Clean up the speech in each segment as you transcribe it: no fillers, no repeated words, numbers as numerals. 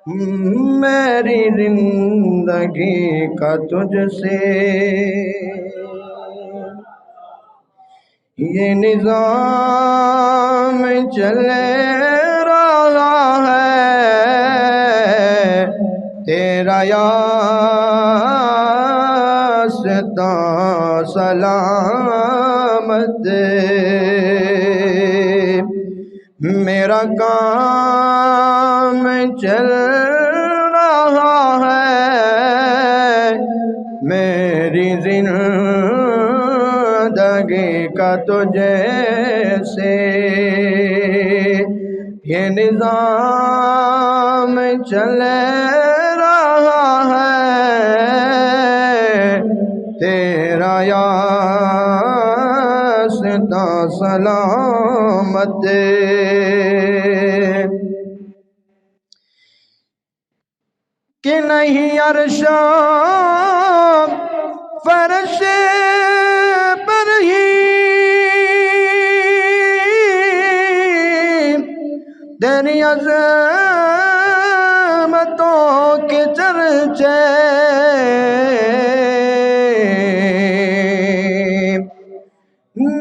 میری زندگی کا تجھ سے یہ نظام چلے رہا ہے، تیرا یاستاں سلامت، میرا کام چل رہا ہے، میری زندگی کا تجھے سے یہ نظام چل رہا ہے، تیرا یاستاں سلامت، کہ نہیں عرش و فرش پر ہی تیری عظمتوں کے چرچے،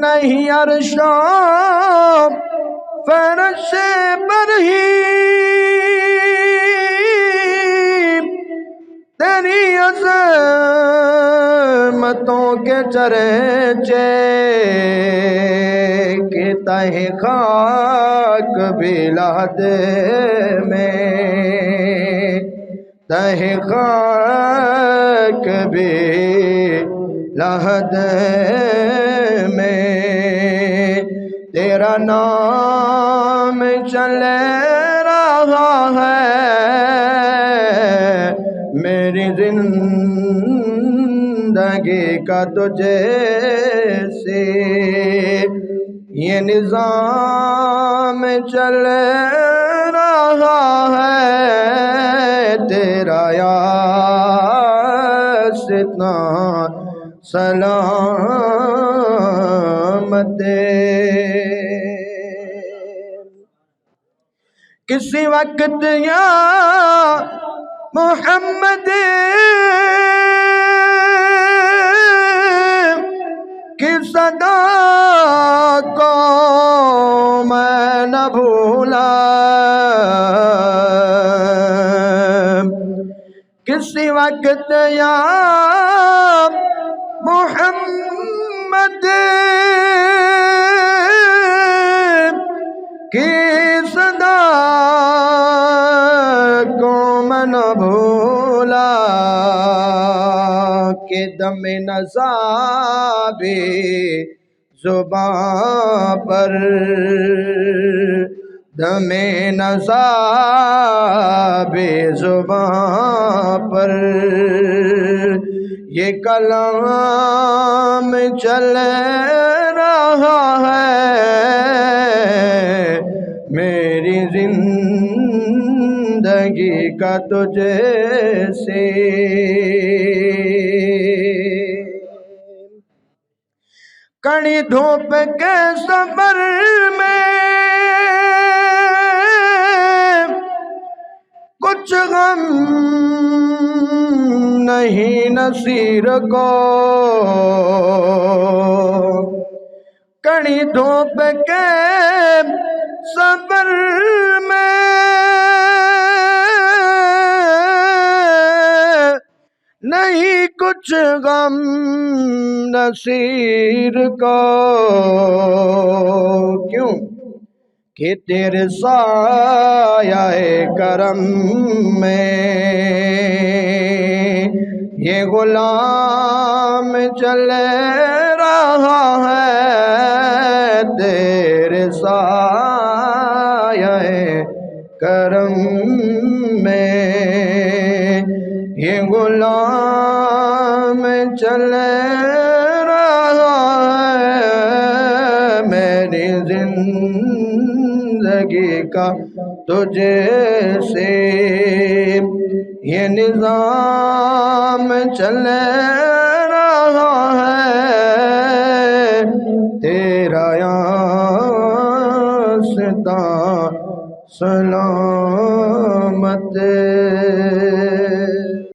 نہیں عرش و فرش پر ہی تیری عظمتوں کے چرچے، کہ تہ خاک بھی لحد میں، تہ خاک بھی لحد میں تیرا نام چل رہا ہے، میری زندگی کا تجھے سے یہ نظام چل رہا ہے، تیرا یاستاں سلامت، کسی وقت یا محمد کی صدا کو میں نہ بھولا، کسی وقت یا محمد کی صدا کو میں نہ بھولا، کہ دم نزا بھی زباں پر، دم نزا بھی زباں پر یہ کلام چل رہا ہے، میری زندگی کا تجھے سے کڑی دھوپ کے سفر میں کچھ غم نہیں نصیر کو، کڑی دھوپ کے سفر میں نہیں کچھ غم نصیر کو، کیوں کہ تیرے سایہ کرم میں یہ غلام چل رہا ہے، تیرے سایہ کرم میں یہ غلام چل رہا ہے، میری زندگی کا تجھے سے یہ نظام چل رہا ہے، تیرا یاستاں سلامت۔